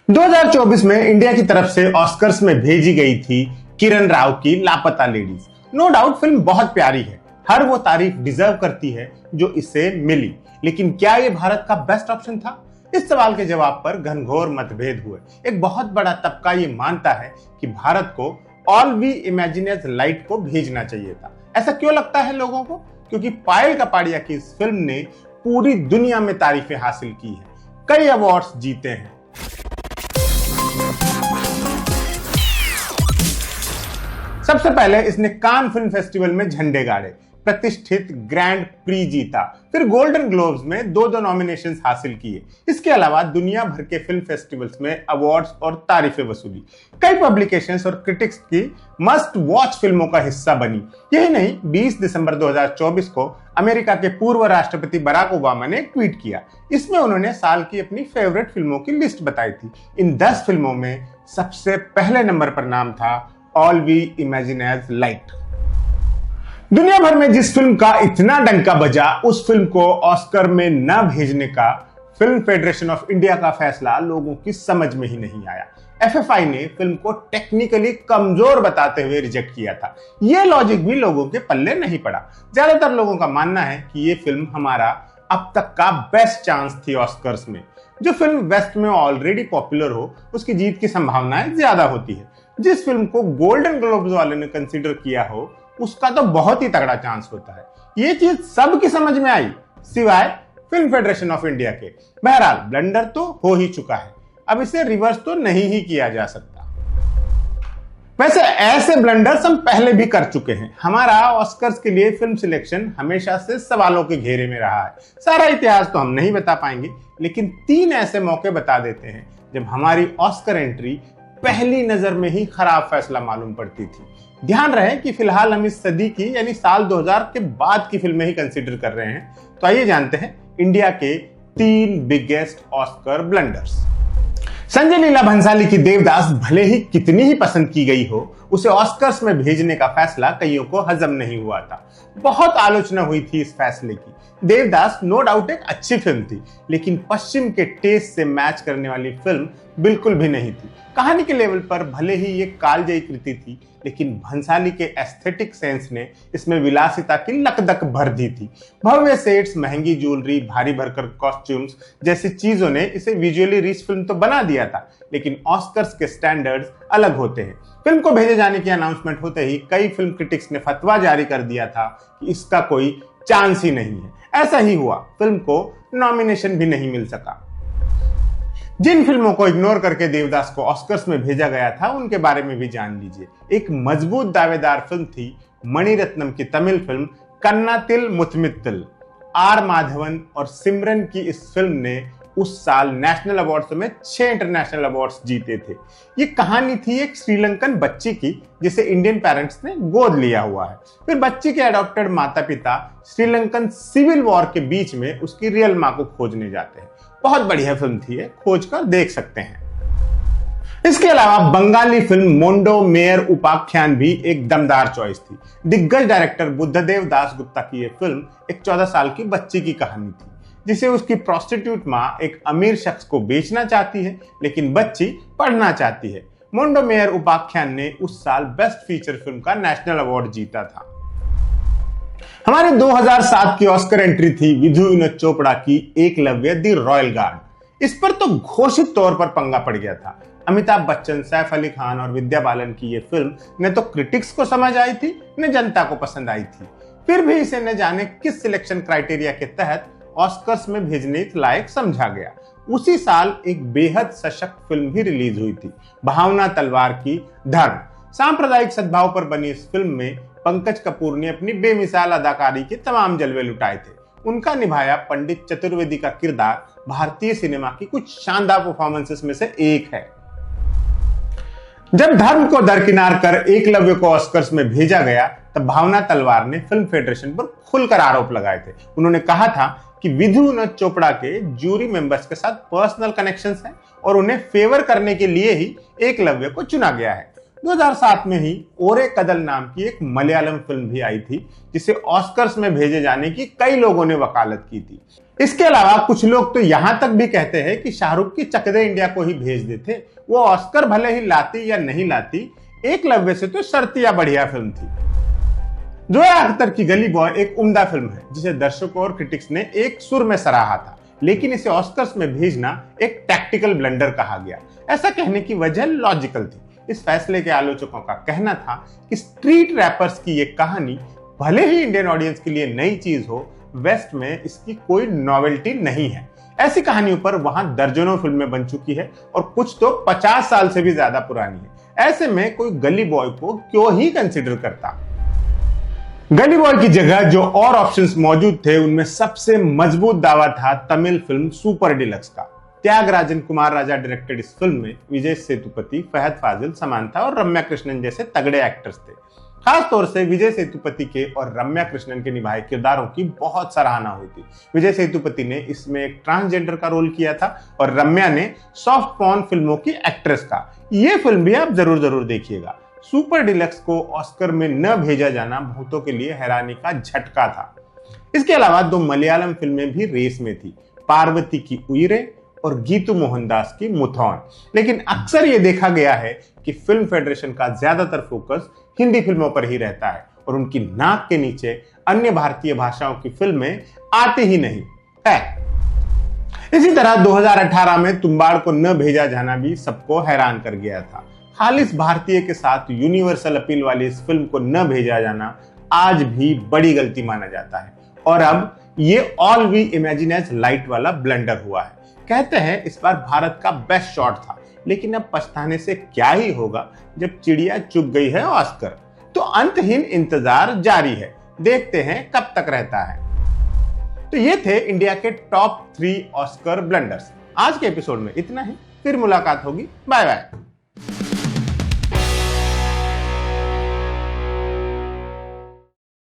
2024 में इंडिया की तरफ से ऑस्कर्स में भेजी गई थी किरण राव की लापता लेडीज। नो डाउट फिल्म बहुत प्यारी है, हर वो तारीफ डिजर्व करती है जो इसे मिली, लेकिन क्या ये भारत का बेस्ट ऑप्शन था? इस सवाल के जवाब पर घनघोर मतभेद हुए। एक बहुत बड़ा तबका ये मानता है कि भारत को All We Imagine as Light को भेजना चाहिए था। ऐसा क्यों लगता है लोगों को? क्योंकि पायल कपाड़िया की इस फिल्म ने पूरी दुनिया में तारीफें हासिल की है, कई अवार्ड्स जीते हैं। सबसे पहले इसने कान फिल्म फेस्टिवल में झंडे गाड़े, प्रतिष्ठित ग्रैंड प्री जीता, फिर गोल्डन ग्लोब्स में दो नॉमिनेशंस हासिल किए। इसके अलावा दुनिया भर के फिल्म फेस्टिवल्स में अवार्ड्स और तारीफें वसूली। कई पब्लिकेशंस और क्रिटिक्स की मस्ट वॉच फिल्मों का हिस्सा बनी। यही नहीं, 20 दिसंबर 2024 को अमेरिका के पूर्व राष्ट्रपति बराक ओबामा ने एक ट्वीट किया। इसमें उन्होंने साल की अपनी फेवरेट फिल्मों की लिस्ट बताई थी। इन 10 फिल्मों में सबसे पहले नंबर पर नाम था All We Imagine as Light. दुनिया भर में जिस फिल्म का इतना डंका बजा, उस फिल्म को ऑस्कर में न भेजने का फिल्म फेडरेशन ऑफ इंडिया का फैसला लोगों की समझ में ही नहीं आया। एफएफआई ने फिल्म को टेक्निकली कमजोर बताते हुए रिजेक्ट किया था। यह लॉजिक भी लोगों के पल्ले नहीं पड़ा। ज्यादातर लोगों का मानना है कि यह फिल्म हमारा अब तक का बेस्ट चांस थी ऑस्कर्स में। जो फिल्म वेस्ट में ऑलरेडी पॉपुलर हो, उसकी जीत की संभावनाएं ज्यादा होती है। जिस फिल्म को गोल्डन ग्लोब्स वाले ने कंसीडर किया हो, उसका तो बहुत ही तगड़ा चांस होता है। ये चीज सबकी समझ में आई, सिवाय फिल्म फेडरेशन ऑफ इंडिया के। बहरहाल ब्लंडर तो हो ही चुका है, अब इसे रिवर्स तो नहीं ही किया जा सकता। वैसे ऐसे ब्लंडर्स हम पहले भी कर चुके हैं। हमारा ऑस्कर्स के लिए फिल्म सिलेक्शन हमेशा से सवालों के घेरे में रहा है। सारा इतिहास तो हम नहीं बता पाएंगे, लेकिन 3 ऐसे मौके बता देते हैं जब हमारी ऑस्कर एंट्री पहली नजर में ही खराब फैसला मालूम पड़ती थी। ध्यान रहे कि फिलहाल हम इस सदी की यानी साल 2000 के बाद की फिल्में ही कंसीडर कर रहे हैं। तो आइए जानते हैं इंडिया के 3 biggest Oscar blunders. Sanjay Leela Bhansali की देवदास भले ही कितनी ही पसंद की गई हो, उसे ऑस्कर्स में भेजने का फैसला कईयों को हजम नहीं हुआ था। बहुत आलोचना हुई थी इस फैसले की। देवदास नो डाउट एक अच्छी फिल्म थी, लेकिन पश्चिम के टेस्ट से मैच करने वाली फिल्म बिल्कुल भी नहीं थी। कहानी के लेवल पर भले ही ये कालजयी कृति थी, लेकिन भंसाली के एस्थेटिक सेंस ने इसमें विलासिता की लकदक भर दी थी। भव्य सेट्स, महंगी ज्वेलरी, भारी भरकर कॉस्ट्यूम्स जैसी चीजों ने इसे विजुअली रिच फिल्म तो बना दिया था, लेकिन ऑस्कर्स के स्टैंडर्ड्स अलग होते हैं। फिल्म को भेजे जाने की अनाउंसमेंट होते ही कई फिल्म क्रिटिक्स ने फतवा जारी कर दिया था कि इसका कोई चांस ही नहीं है। ऐसा ही हुआ, फिल्म को नॉमिनेशन भी नहीं मिल सका। जिन फिल्मों को इग्नोर करके देवदास को ऑस्कर्स में भेजा गया था, उनके बारे में भी जान लीजिए। एक मजबूत दावेदार फिल्म थी मणिरत्नम की तमिल फिल्म कन्नातिल मुथमित्तिल। आर माधवन और सिमरन की इस फिल्म ने उस साल नेशनल अवार्ड्स में 6 इंटरनेशनल अवार्ड्स जीते थे। ये कहानी थी एक श्रीलंकन बच्ची की, जिसे इंडियन पेरेंट्स ने गोद लिया हुआ है। फिर बच्ची के अडॉप्टेड माता पिता श्रीलंकन सिविल वॉर के बीच में उसकी रियल मां को खोजने जाते हैं। बहुत बढ़िया फिल्म थी, खोज कर देख सकते हैं। इसके अलावा बंगाली फिल्म मोंडो मेयर उपाख्यान भी एक दमदार चॉइस थी। दिग्गज डायरेक्टर बुद्धदेव दास गुप्ता की यह फिल्म एक 14 साल की बच्ची की कहानी थी, जिसे उसकी प्रोस्टिट्यूट मां एक अमीर शख्स को बेचना चाहती है, लेकिन बच्ची पढ़ना चाहती है। मोंडो मेयर उपाख्यान ने उस साल बेस्ट फीचर फिल्म का नेशनल अवार्ड जीता था। हमारे 2007 की ऑस्कर एंट्री थी विधु विनोद चोपड़ा की एकलव्य द रॉयल गार्ड। इस पर तो घोषित तौर पर पंगा पड़ गया था। अमिताभ बच्चन, सैफ अली खान और विद्या बालन की यह फिल्म न तो क्रिटिक्स को समझ आई थी, न जनता को पसंद आई थी। फिर भी इसे न जाने किस सिलेक्शन क्राइटेरिया के तहत ऑस्कर्स में भेजने के लायक समझा गया। उसी साल एक बेहद सशक्त फिल्म भी रिलीज हुई थी, भावना तलवार की धर्म। सांप्रदायिक सद्भाव पर बनी इस फिल्म में पंकज कपूर ने अपनी बेमिसाल अदाकारी के तमाम जलवे लुटाए थे। उनका निभाया पंडित चतुर्वेदी का किरदार भारतीय सिनेमा की कुछ शानदार परफॉर्मेंसेस में से एक है। जब धर्म को दरकिनार कर एकलव्य को ऑस्कर्स में भेजा गया, तब भावना तलवार ने फिल्म फेडरेशन पर खुलकर आरोप लगाए थे। उन्होंने कहा था कि विधु विनोद चोपड़ा के जूरी मेंबर्स के साथ पर्सनल कनेक्शंस हैं और उन्हें फेवर करने के लिए ही एकलव्य को चुना गया है। 2007 में ही ओरे कदल नाम की एक मलयालम फिल्म भी आई थी, जिसे ऑस्कर्स में भेजे जाने की कई लोगों ने वकालत की थी। इसके अलावा कुछ लोग तो यहां तक भी कहते हैं कि शाहरुख की चक दे इंडिया को ही भेज देते, वो ऑस्कर भले ही लाती या नहीं लाती, एकलव्य से तो शर्तिया बढ़िया फिल्म थी। जोया अख्तर की गली बॉय एक उम्दा फिल्म है, जिसे दर्शकों और क्रिटिक्स ने एक सुर में सराहा था, लेकिन इसे ऑस्कर्स में भेजना एक टैक्टिकल ब्लंडर कहा गया। ऐसा कहने की वजह लॉजिकल थी। इस फैसले के आलोचकों का कहना था कि स्ट्रीट रैपर्स की ये कहानी भले ही इंडियन ऑडियंस के लिए नई चीज हो, वेस्ट में इसकी कोई नॉवेल्टी नहीं है। ऐसी कहानियों पर वहां दर्जनों फिल्में बन चुकी है और कुछ तो 50 साल से भी ज्यादा पुरानी है। ऐसे में कोई गली बॉय को क्यों ही कंसिडर करता। गली बॉय की जगह जो और ऑप्शंस मौजूद थे, उनमें सबसे मजबूत दावा था तमिल फिल्म सुपर डिलक्स का। त्यागराजन कुमार राजा डायरेक्टेड इस फिल्म में विजय सेतुपति, फहद फाजिल, समांथा और रम्या कृष्णन जैसे तगड़े एक्टर्स थे। खास तौर से विजय सेतुपति के और रम्या कृष्णन के निभाए किरदारों की बहुत सराहना हुई थी। विजय सेतुपति ने इसमें एक ट्रांसजेंडर का रोल किया था और रम्या ने सॉफ्ट पॉर्न फिल्मों की एक्ट्रेस का। ये फिल्म भी आप जरूर देखिएगा। सुपर डिलक्स को ऑस्कर में न भेजा जाना बहुतों के लिए हैरानी का झटका था। इसके अलावा 2 मलयालम फिल्में भी रेस में थी, पार्वती की उइरे और गीतू मोहनदास की मुथौन। लेकिन अक्सर यह देखा गया है कि फिल्म फेडरेशन का ज्यादातर फोकस हिंदी फिल्मों पर ही रहता है और उनकी नाक के नीचे अन्य भारतीय भाषाओं की फिल्में आती ही नहीं है। इसी तरह 2018 में तुम्बाड़ को न भेजा जाना भी सबको हैरान कर गया था। खालिस भारतीय के साथ यूनिवर्सल अपील वाली इस फिल्म को न भेजा जाना आज भी बड़ी गलती माना जाता है और अब ये All We Imagine as Light वाला ब्लंडर हुआ है। कहते हैं इस बार भारत का बेस्ट शॉट था, लेकिन अब पछताने से क्या ही होगा जब चिड़िया चुग गई है ऑस्कर। तो अंतहीन इंतजार जारी है, देखते हैं कब तक रहता है। तो ये थे इंडिया के टॉप 3 ऑस्कर ब्लंडर्स। आज के एपिसोड में इतना ही, फिर मुलाकात होगी। Bye bye.